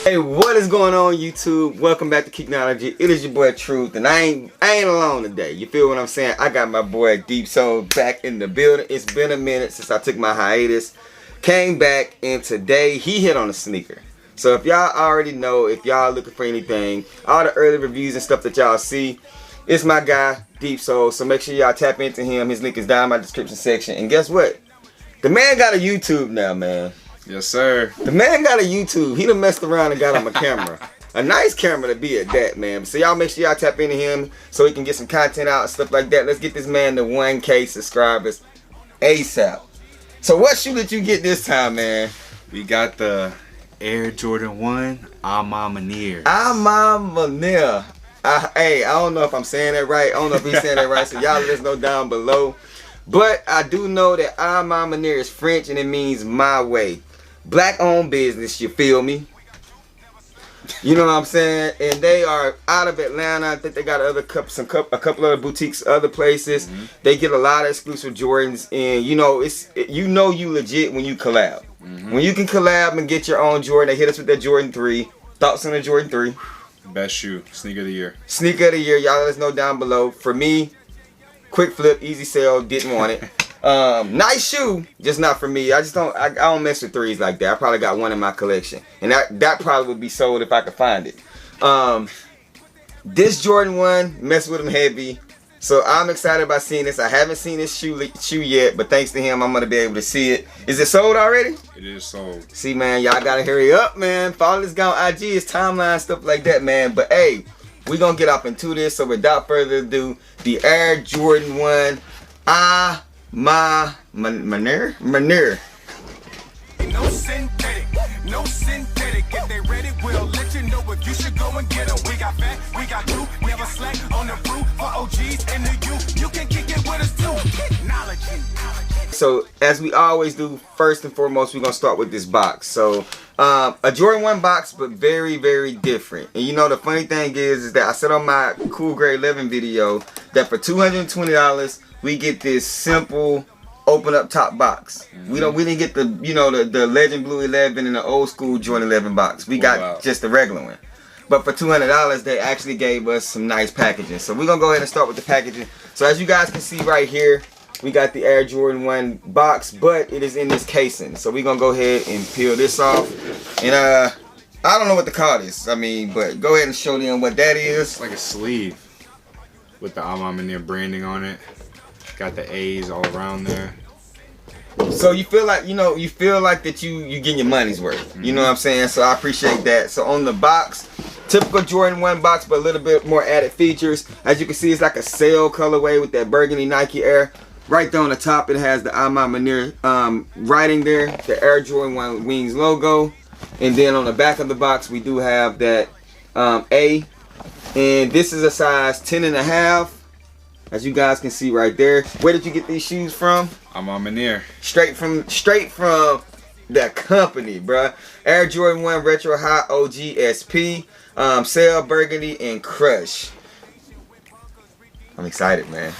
Hey, what is going on, YouTube? Welcome back to KICKnology. It is your boy Truth, and I ain't alone today. You feel what I'm saying? I got my boy Deepsoles back in the building. It's been a minute since I took my hiatus. Came back, and today he hit on a sneaker. So if y'all already know, if y'all looking for anything, all the early reviews and stuff that y'all see, it's my guy Deepsoles. So make sure y'all tap into him. His link is down in my description section. And guess what? The man got a YouTube now, man. Yes, sir. The man got a YouTube. He done messed around and got him a camera. A nice camera to be at that, man. So y'all make sure y'all tap into him so he can get some content out and stuff like that. Let's get this man to 1K subscribers ASAP. So what shoe did you get this time, man? We got the Air Jordan 1 A Ma Maniere. A Ma Maniere. Hey, I don't know if I'm saying that right. I don't know if he's saying that right. So y'all let us know down below. But I do know that A Ma Maniere is French and it means my way. Black owned business, you feel me? You know what I'm saying? And they are out of Atlanta. I think they got a couple other boutiques, other places. They get a lot of exclusive Jordans, and you know you legit when you collab. When you can collab and get your own Jordan. They hit us with that Jordan 3. Thoughts on the Jordan 3? Best shoe, sneaker of the year. Sneaker of the year. Y'all let us know down below. For me, quick flip, easy sale. Didn't want it. Nice shoe, just not for me. I don't mess with threes like that. I probably got one in my collection, and that probably would be sold if I could find it. This Jordan 1, mess with him heavy, so I'm excited about seeing this. I haven't seen this shoe yet, but thanks to him, I'm gonna be able to see it. Is it sold already? It is sold. See, man, y'all gotta hurry up, man. Follow this guy on IG, his timeline, stuff like that, man. But hey, we gonna get up into this. So without further ado, the Air Jordan 1 A Ma Maniere. No synthetic, if they ready, we'll let you know if you should go and get them. We got fat, we got crew, never slack on the brew for OGs and the youth. You can kick it with us too. KICKnology. So as we always do, first and foremost, we're gonna start with this box. So a Jordan 1 box, but very, very different. And you know the funny thing is that I said on my Cool Grade 11 video that for $220 we get this simple open up top box. We didn't get the the Legend Blue 11 and the old school Jordan 11 box. We got just the regular one. But for $200 they actually gave us some nice packaging. So we're gonna go ahead and start with the packaging. So as you guys can see right here, we got the Air Jordan 1 box, but it is in this casing. So we're gonna go ahead and peel this off. And I don't know what to call this. I mean, but go ahead and show them what that is. It's like a sleeve with the A Ma Maniere branding on it. Got the A's all around there. So you feel like that you getting your money's worth. You know what I'm saying? So I appreciate that. So on the box, typical Jordan 1 box, but a little bit more added features. As you can see, it's like a sail colorway with that burgundy Nike Air. Right there on the top, it has the A Ma Maniere writing there, the Air Jordan 1 Wings logo. And then on the back of the box, we do have that A. And this is a size 10.5. As you guys can see right there. Where did you get these shoes from? A Ma Maniere. Straight from the company, bruh. Air Jordan 1 Retro High OG SP, Sail, Burgundy, and Crush. I'm excited, man.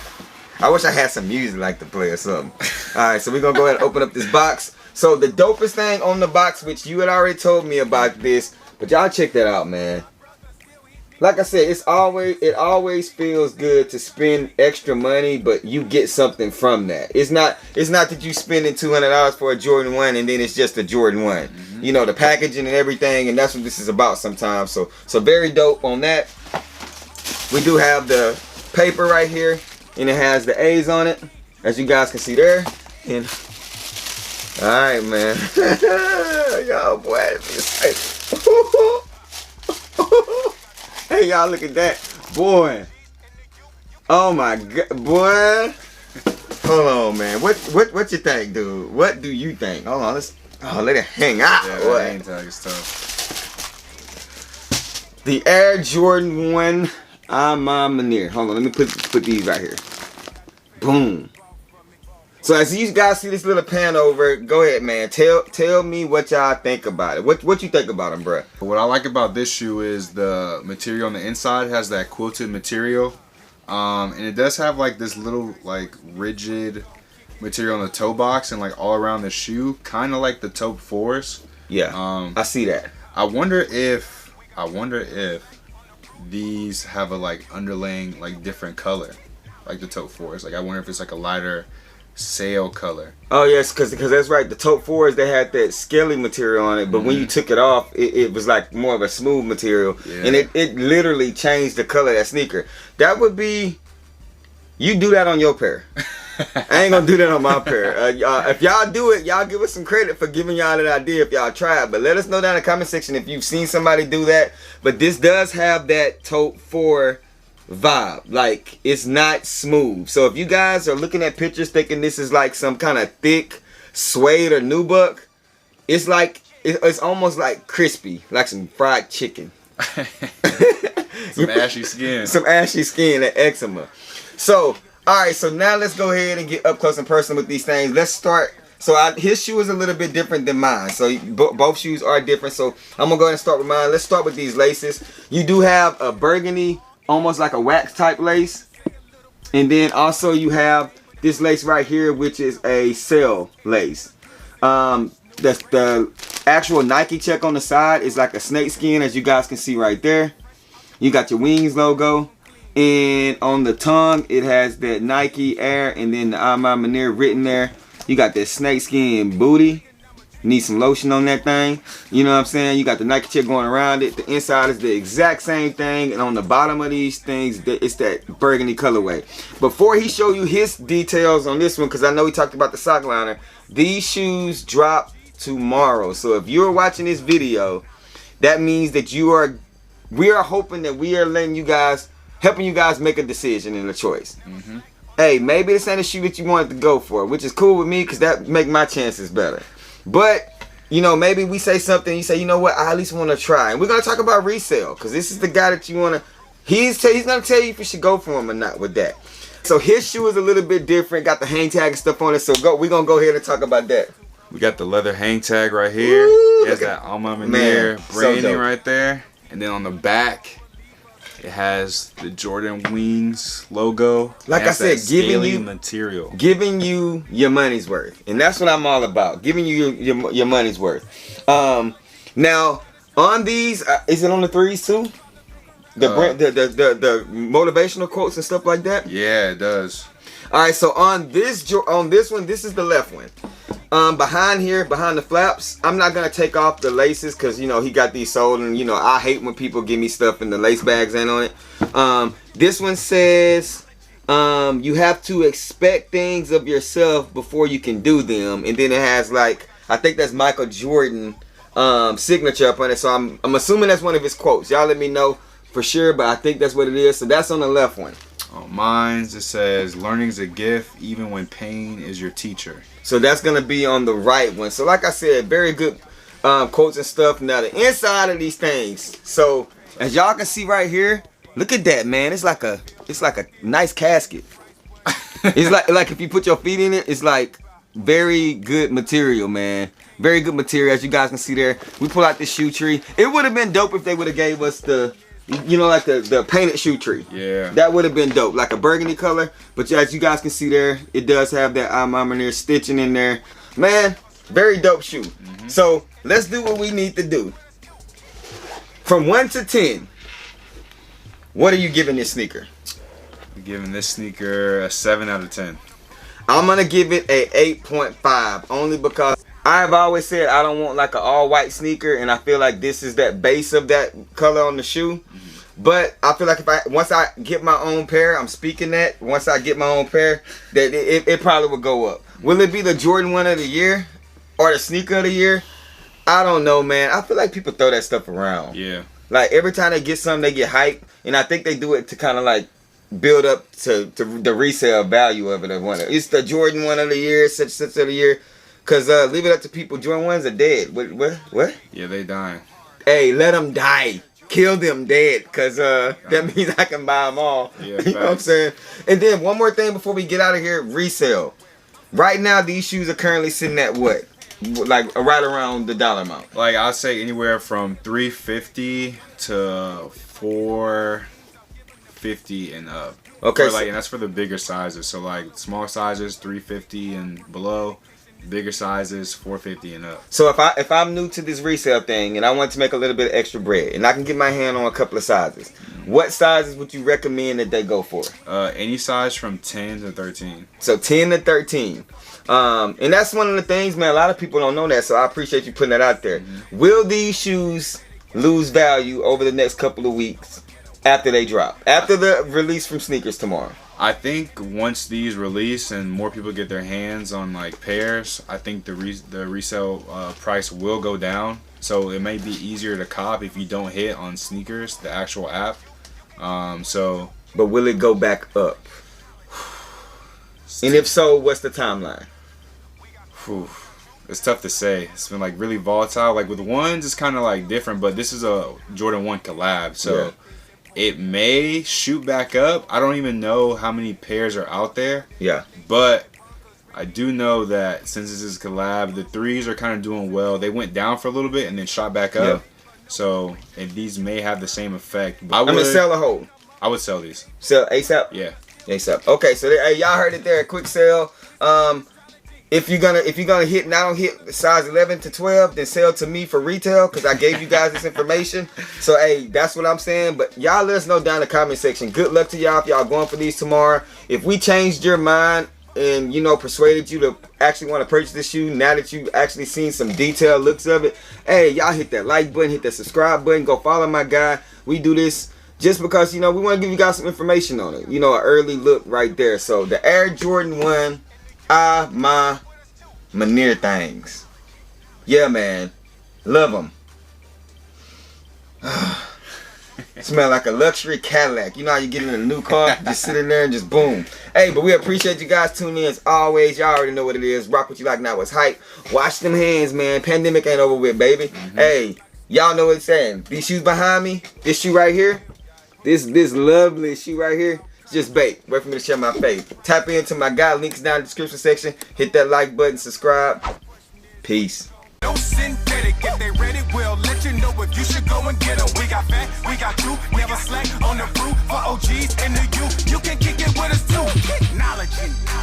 I wish I had some music like to play or something. Alright, so we're gonna go ahead and open up this box. So the dopest thing on the box, which you had already told me about this, but y'all check that out, man. Like I said, it always feels good to spend extra money, but you get something from that. It's not that you spending $200 for a Jordan 1 and then it's just a Jordan 1. You know, the packaging and everything, and that's what this is about sometimes. So very dope on that. We do have the paper right here, and it has the A's on it, as you guys can see there. And all right, man. Y'all, boy, hey, y'all, look at that, boy. Oh my god, boy. Hold on, man. What you think, dude? What do you think? Hold on, let it hang out. Yeah, boy. that ain't tough. The Air Jordan 1 A Ma Maniere. Hold on, let me put these right here. Boom. So as you guys see this little pan over, go ahead, man. Tell me what y'all think about it. What you think about them, bruh? What I like about this shoe is the material on the inside has that quilted material, and it does have like this little like rigid material on the toe box and like all around the shoe, kind of like the taupe 4s. Yeah, I see that. I wonder if these have a like underlaying like different color, like the Tote 4s. Like I wonder if it's like a lighter sail color. Oh yes, because that's right. The Tote 4s, they had that scaly material on it, but when you took it off, it was like more of a smooth material, and it literally changed the color of that sneaker. That would be, you do that on your pair. I ain't gonna do that on my pair. If y'all do it, y'all give us some credit for giving y'all an idea if y'all try it. But let us know down in the comment section if you've seen somebody do that. But this does have that Tote 4 vibe. Like, it's not smooth. So if you guys are looking at pictures thinking this is like some kind of thick suede or nubuck, it's like, it's almost like crispy, like some fried chicken. Some ashy skin. Some ashy skin and eczema. So, alright, so now let's go ahead and get up close and personal with these things. Let's start. So his shoe is a little bit different than mine. So both shoes are different. So I'm going to go ahead and start with mine. Let's start with these laces. You do have a burgundy, almost like a wax type lace. And then also you have this lace right here, which is a sail lace. The actual Nike check on the side is like a snake skin, as you guys can see right there. You got your Wings logo. And on the tongue, it has that Nike Air and then the A Ma Maniere written there. You got that snakeskin booty. Need some lotion on that thing. You know what I'm saying? You got the Nike check going around it. The inside is the exact same thing. And on the bottom of these things, it's that burgundy colorway. Before he show you his details on this one, because I know he talked about the sock liner, these shoes drop tomorrow. So if you're watching this video, that means that we are hoping that we are letting you guys, helping you guys make a decision and a choice. Hey, maybe this ain't a shoe that you wanted to go for, which is cool with me because that make my chances better. But, you know, maybe we say something, you say, you know what, I at least want to try. And we're going to talk about Resell because this is the guy that you want to, he's going to tell you if you should go for him or not with that. So his shoe is a little bit different, got the hang tag and stuff on it, so we're going to go ahead and talk about that. We got the leather hang tag right here. Ooh, There's that A Ma Maniere branding so right there. And then on the back, it has the Jordan Wings logo. Like I said, giving you your money's worth, and that's what I'm all about. Giving you your money's worth. Now on these, is it on the threes too? The the motivational quotes and stuff like that. Yeah, it does. All right, so on this one, this is the left one. Behind here, behind the flaps, I'm not gonna take off the laces because you know he got these sold, and you know I hate when people give me stuff and the lace bags ain't on it. This one says you have to expect things of yourself before you can do them, and then it has like, I think that's Michael Jordan signature up on it. So I'm assuming that's one of his quotes. Y'all let me know for sure, but I think that's what it is. So that's on the left one. On mine, it says learning's a gift even when pain is your teacher. So that's going to be on the right one. So like I said, very good quotes and stuff. Now the inside of these things. So as y'all can see right here, look at that, man. It's like a nice casket. It's like if you put your feet in it, it's like very good material, man. Very good material, as you guys can see there. We pull out the shoe tree. It would have been dope if they would have gave us the, you know, like the painted shoe tree. Yeah. That would have been dope, like a burgundy color. But as you guys can see there, it does have that A Ma Maniere stitching in there. Man, very dope shoe. So let's do what we need to do. From 1 to 10, what are you giving this sneaker? I'm giving this sneaker a 7 out of 10. I'm gonna give it a 8.5, only because I've always said I don't want like an all white sneaker, and I feel like this is that base of that color on the shoe. But I feel like once I get my own pair, I'm speaking that once I get my own pair, that it probably will go up. Will it be the Jordan 1 of the year or the sneaker of the year? I don't know, man. I feel like people throw that stuff around. Yeah. Like every time they get something, they get hyped, and I think they do it to kind of like build up to the resale value of it. It's the Jordan 1 of the year, such of the year. Cause leave it up to people. Jordan 1s are dead. What? Yeah, they dying. Hey, let them die. Kill them dead. Cause that means I can buy them all. Yeah, you know what I'm saying? And then one more thing before we get out of here. Resale. Right now, these shoes are currently sitting at what? Like right around the dollar amount. Like I'll say anywhere from $350 to $450 and up. Okay. And that's for the bigger sizes. So like small sizes, $350 and below. Bigger sizes, $450 and up. So if I'm new to this resale thing and I want to make a little bit of extra bread and I can get my hand on a couple of sizes, what sizes would you recommend that they go for? Any size from 10 to 13. So 10 to 13. And that's one of the things, man, a lot of people don't know that, so I appreciate you putting that out there. Will these shoes lose value over the next couple of weeks after they drop? After the release from sneakers tomorrow? I think once these release and more people get their hands on like pairs, I think the resale price will go down. So it may be easier to cop if you don't hit on sneakers, the actual app. But will it go back up? And if so, what's the timeline? It's tough to say. It's been like really volatile. Like with ones, it's kind of like different, but this is a Jordan 1 collab, so. Yeah. It may shoot back up. I don't even know how many pairs are out there. Yeah. But I do know that since this is collab, the threes are kind of doing well. They went down for a little bit and then shot back up. Yeah. So, and these may have the same effect. But I mean, sell or hold? I would sell these. Sell ASAP? Yeah. ASAP. Okay, so hey, y'all heard it there. Quick sale. If you're gonna hit and I don't hit size 11 to 12, then sell to me for retail because I gave you guys this information. So hey, that's what I'm saying. But y'all let us know down in the comment section. Good luck to y'all if y'all going for these tomorrow. If we changed your mind and persuaded you to actually want to purchase this shoe now that you've actually seen some detailed looks of it, hey, y'all hit that like button, hit that subscribe button, go follow my guy. We do this just because we want to give you guys some information on it. An early look right there. So the Air Jordan 1 A Ma Maniere things. Yeah, man. Love them. Smell like a luxury Cadillac. You know how you get in a new car, just sit in there and just boom. Hey, but we appreciate you guys tuning in as always. Y'all already know what it is. Rock what you like, now what's hype. Wash them hands, man. Pandemic ain't over with, baby. Hey, y'all know what it's saying. These shoes behind me, this shoe right here, this lovely shoe right here, just bait. Wait for me to share my face. Tap into my guy. Links down in the description section. Hit that like button. Subscribe. Peace. No synthetic. If they ready, we'll let you know if you should go and get them. We got fat, we got